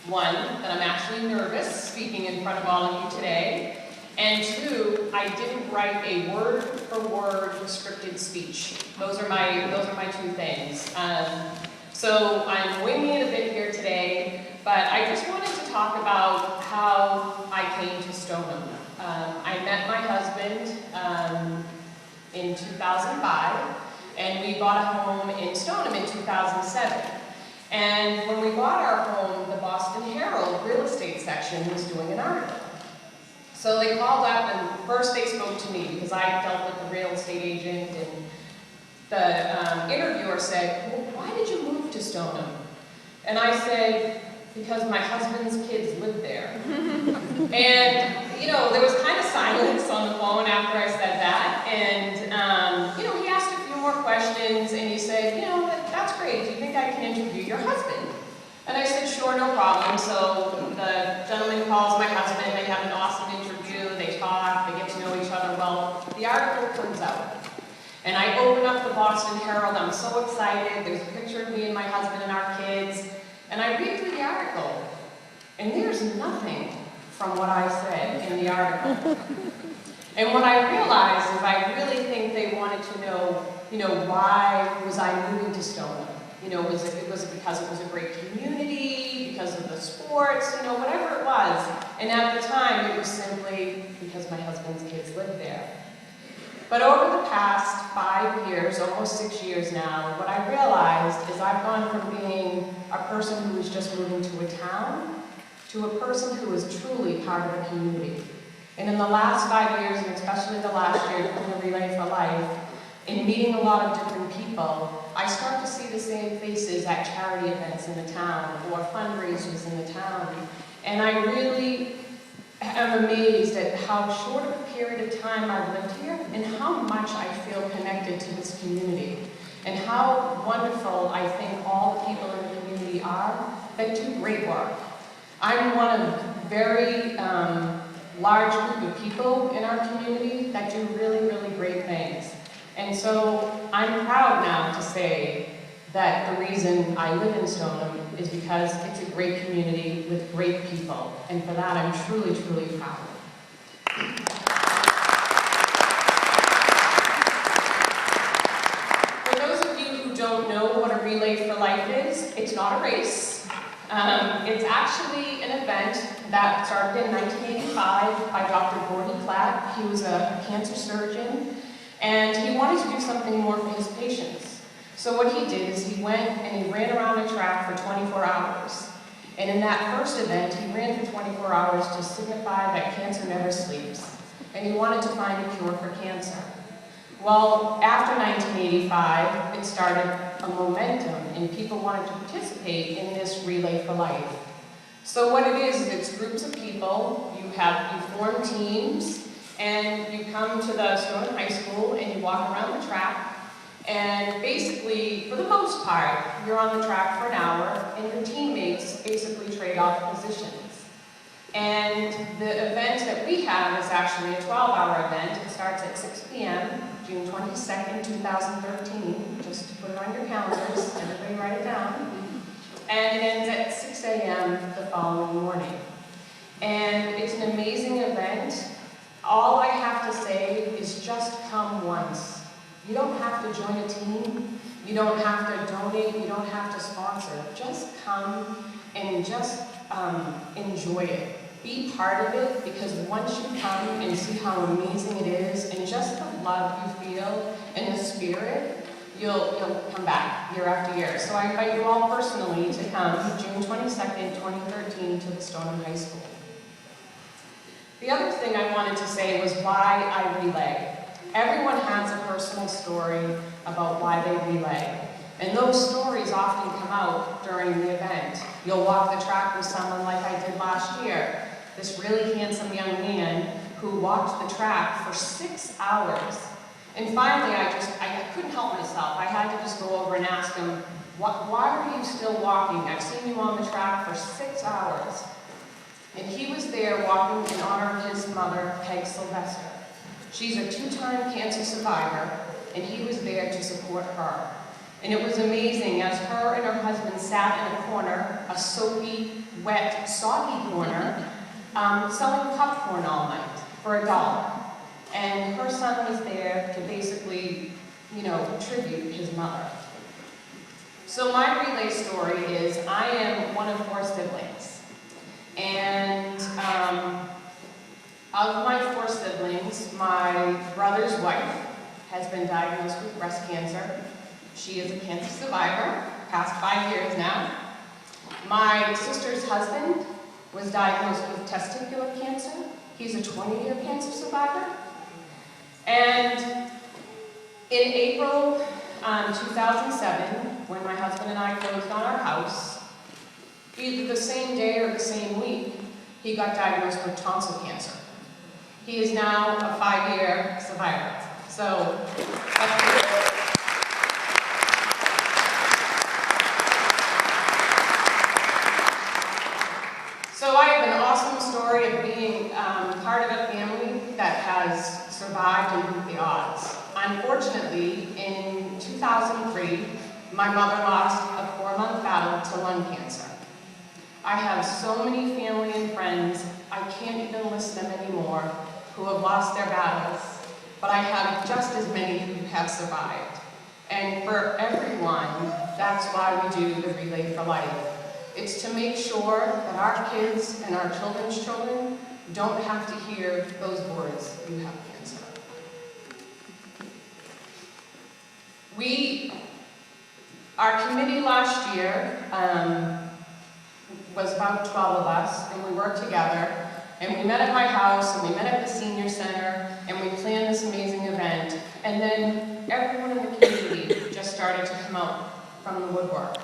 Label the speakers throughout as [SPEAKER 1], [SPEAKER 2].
[SPEAKER 1] One, that I'm actually nervous speaking in front of all of you today. And two, I didn't write a word-for-word scripted speech. Those are my two things. So I'm winging it a bit here today, but I just wanted to talk about how I came to Stoneham. I met my husband in 2005, and we bought a home in Stoneham in 2007. And when we bought our home, the Boston Herald real estate section was doing an article. So they called up, and first they spoke to me because I dealt with the real estate agent, and the interviewer said, "Well, why did you move to Stoneham?" And I said, "Because my husband's kids live there." And, you know, there was kind of silence on the phone after I said that, and, you know, he asked a few more questions, and he said, "You know, that's great. Do you think I can interview your husband?" And I said, "Sure, no problem." So the gentleman calls my husband, they have an awesome interview, they talk, they get to know each other. Well, the article comes out. And I open up the Boston Herald, I'm so excited, there's a picture of me and my husband and our kids, and I read through the article, and there's nothing from what I said in the article. And what I realized is I really think they wanted to know, you know, why was I moving to Stoneham? You know, was it because it was a great community, because of the sports, you know, whatever it was. And at the time, it was simply because my husband's kids lived there. But over the past 5 years, almost 6 years now, what I realized is I've gone from being a person who was just moving to a town to a person who is truly part of a community. And in the last 5 years, and especially the last year, doing the Relay for Life, in meeting a lot of different people, I start to see the same faces at charity events in the town or fundraisers in the town. And I really am amazed at how short of a period of time I've lived here and how much I feel connected to this community. And how wonderful I think all the people in the community are that do great work. I'm one of a very large group of people in our community that do really, really great things. And so I'm proud now to say that the reason I live in Stoneham is because it's a great community with great people. And for that, I'm truly, truly proud. For those of you who don't know what a Relay for Life is, it's not a race. It's actually an event that started in 1985 by Dr. Gordy Platt. He was a cancer surgeon, and he wanted to do something more for his patients. So what he did is he went and he ran around a track for 24 hours. And in that first event, he ran for 24 hours to signify that cancer never sleeps. And he wanted to find a cure for cancer. Well, after 1985, it started a momentum, and people wanted to participate in this Relay for Life. So what it is it's groups of people, you form teams, and you come to the Stoneham High School and you walk around the track, and basically, for the most part, you're on the track for an hour, and your teammates basically trade off positions. And the event that we have is actually a 12-hour event. It starts at 6 p.m., June 22nd, 2013, just to put it on your calendars, everybody write it down. And it ends at 6 a.m. the following morning. And it's an amazing event. All I have to say is just come once. You don't have to join a team. You don't have to donate. You don't have to sponsor. Just come and just enjoy it. Be part of it, because once you come and see how amazing it is, and just the love you feel and the spirit, you'll come back year after year. So I invite you all personally to come June 22nd, 2013 to the Stoneham High School. The other thing I wanted to say was why I relay. Everyone has a personal story about why they relay. And those stories often come out during the event. You'll walk the track with someone like I did last year. This really handsome young man who walked the track for 6 hours. And finally, I couldn't help myself. I had to just go over and ask him, why are you still walking? I've seen you on the track for 6 hours. And he was there walking in honor of his mother, Peg Sylvester. She's a 2-time cancer survivor, and he was there to support her. And it was amazing as her and her husband sat in a corner, a soapy, wet, soggy corner, selling popcorn all night for $1. And her son was there to basically, tribute his mother. So my relay story is I am one of 4 siblings. And of my 4 siblings, my brother's wife has been diagnosed with breast cancer. She is a cancer survivor, past 5 years now. My sister's husband was diagnosed with testicular cancer. He's a 20-year cancer survivor. And in April 2007, when my husband and I closed on our house, either the same day or the same week, he got diagnosed with tonsil cancer. He is now a 5-year survivor. So, I have an awesome story of being part of a family that has survived and beat the odds. Unfortunately, in 2003, my mother lost a 4-month battle to lung cancer. I have so many family and friends, I can't even list them anymore, who have lost their battles, but I have just as many who have survived. And for everyone, that's why we do the Relay for Life. It's to make sure that our kids and our children's children don't have to hear those words, you have cancer. Our committee last year was about 12 of us, and we worked together, and we met at my house, and we met at the senior center, and we planned this amazing event, and then everyone in the community just started to come out from the woodwork.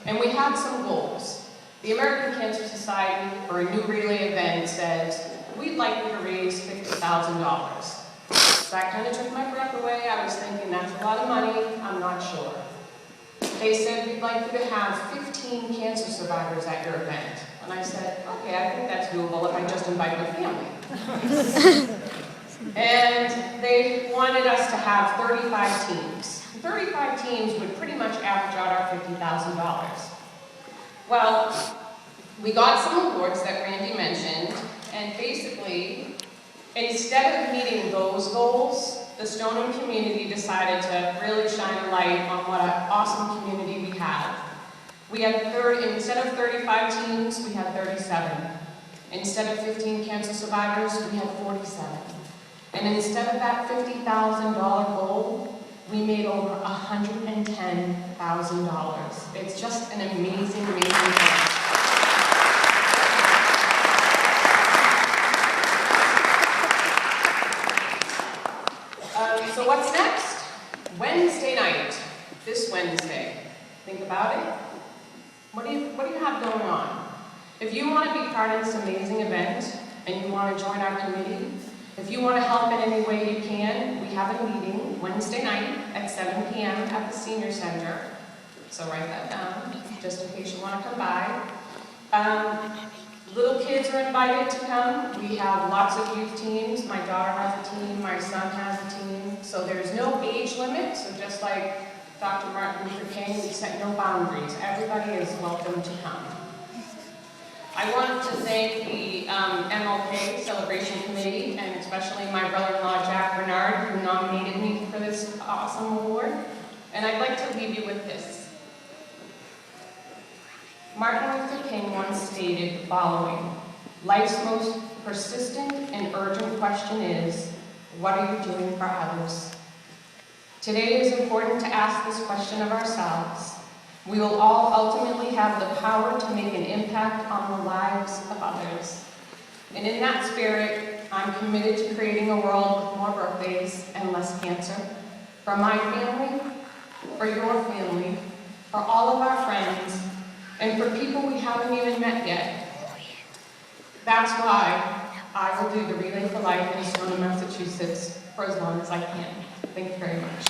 [SPEAKER 1] And we had some goals. The American Cancer Society, for a new relay event, said, we'd like you to raise $50,000. That kind of took my breath away. I was thinking, that's a lot of money, I'm not sure. They said, we'd like you to have 15 cancer survivors at your event. And I said, okay, I think that's doable if I just invite my family. And they wanted us to have 35 teams. 35 teams would pretty much average out our $50,000. Well, we got some awards that Randy mentioned, and basically, instead of meeting those goals, the Stoneham community decided to really shine a light on what an awesome community we have. We had instead of 35 teams, we had 37. Instead of 15 cancer survivors, we had 47. And instead of that $50,000 goal, we made over $110,000. It's just an amazing, amazing thing. So what's next? Wednesday night, this Wednesday. Think about it. What do you have going on? If you want to be part of this amazing event and you want to join our committee, if you want to help in any way you can, we have a meeting Wednesday night at 7 p.m. at the Senior Center. So write that down, just in case you want to come by. Little kids are invited to come. We have lots of youth teams. My daughter has a team, my son has a team. So there's no age limit, so just like Dr. Martin Luther King, we set no boundaries. Everybody is welcome to come. I want to thank the MLK Celebration Committee, and especially my brother-in-law, Jack Bernard, who nominated me for this awesome award. And I'd like to leave you with this. Martin Luther King once stated the following: life's most persistent and urgent question is, what are you doing for others? Today it is important to ask this question of ourselves. We will all ultimately have the power to make an impact on the lives of others. And in that spirit, I'm committed to creating a world with more birthdays and less cancer. For my family, for your family, for all of our friends, and for people we haven't even met yet. That's why I will do the Relay for Life in Stoneham, Massachusetts for as long as I can. Thank you very much.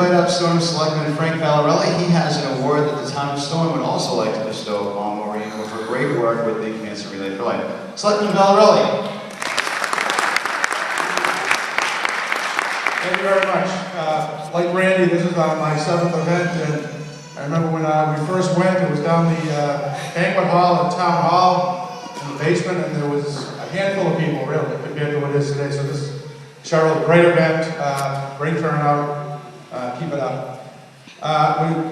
[SPEAKER 2] invite up Stoneham Selectman Frank Valarelli. He has an award that the town of Stoneham would also like to bestow upon Maureen for her great work with the Cancer Relay for Life. Selectman Valarelli.
[SPEAKER 3] Thank you very much. Like Randy, this is my 7th event, and I remember when we first went, it was down the banquet hall at Town Hall in the basement, and there was a handful of people, really, compared to what it is today. So this, Cheryl, great event, great turnout, keep it up.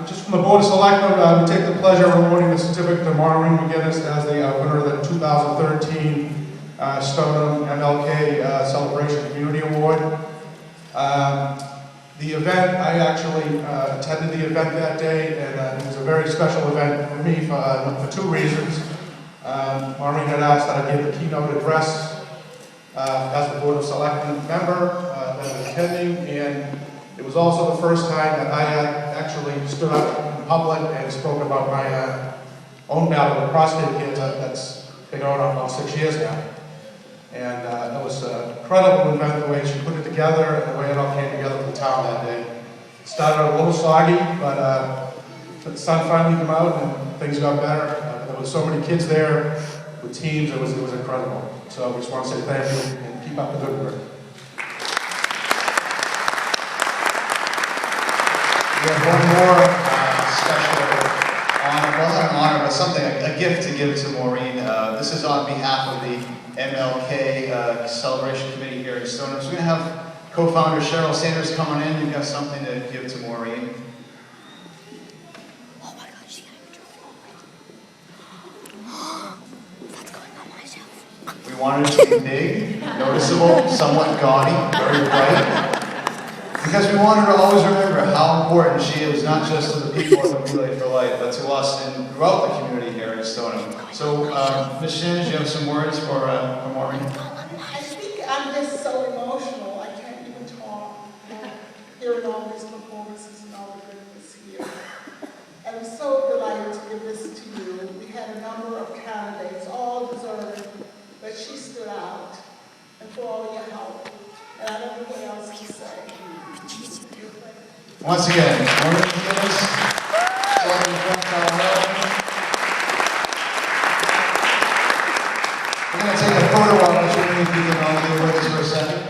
[SPEAKER 3] Just from the Board of Selectmen, we take the pleasure of awarding the certificate to Maureen McGinness as the winner of the 2013 Stoneham MLK Celebration Community Award. The event, I actually attended the event that day, and it was a very special event for me for 2 reasons. Maureen had asked that I give the keynote address as the Board of Selectmen member that was attending, and it was also the first time that I had actually stood up in public and spoke about my own battle with prostate cancer that's been going on about 6 years now. And it was an incredible event, the way she put it together and the way it all came together for the town that day. It started out a little soggy, but the sun finally came out and things got better. There was so many kids there with teams, it was incredible. So we just want to say thank you and keep up the good work.
[SPEAKER 2] We have one more special honor, well not an honor, but something, a gift to give to Maureen. This is on behalf of the MLK Celebration Committee here in Stoneham. So we're going to have co-founder Cheryl Sanders come on in. You've got something to give to Maureen.
[SPEAKER 4] Oh my God, she got a trophy. That's going on my shelf.
[SPEAKER 2] We wanted it to be big, noticeable, somewhat gaudy, very bright. Because we want her to always remember how important she is, not just to the people of the Relay for Life, but to us and throughout the community here in Stoneham. So, Ms. Shannon, do you have some words for Maureen?
[SPEAKER 5] I think I'm just so emotional, I can't even talk. Hearing all these performances and all the goodness here. And I'm so delighted to give this to you. We had a number of candidates, all deserving, but she stood out. And for all your help. And I don't know what else to say.
[SPEAKER 2] Once again, Maureen McGinness, Selectman Frank Valarelli. We're going to take a photo opportunity if you can all be with us for a second.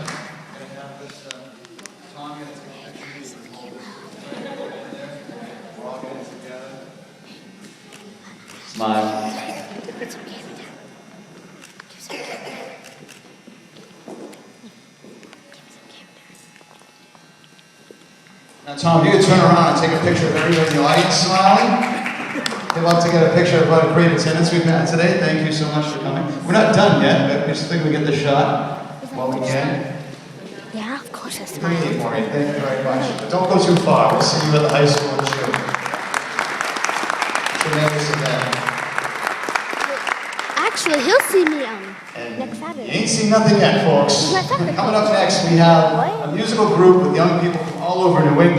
[SPEAKER 2] Tom, you're going to take a picture of you. We're all getting together. Smile. Now, Tom, you can turn around and take a picture of everybody in the audience smiling. They'd love to get a picture of what a great attendance we've had today. Thank you so much for coming. We're not done yet, but we just think we get the shot while we can.
[SPEAKER 4] Yeah, of course I
[SPEAKER 2] Thank
[SPEAKER 4] smile.
[SPEAKER 2] you, Maureen. Thank you very much. But don't go too far. We'll see you at the high school in June. Tremendous event.
[SPEAKER 4] Actually, he'll see me
[SPEAKER 2] And
[SPEAKER 4] next Saturday.
[SPEAKER 2] you ain't seen nothing yet, folks.
[SPEAKER 4] Next Saturday.
[SPEAKER 2] Coming up next, we have a musical group with young people from all over New England.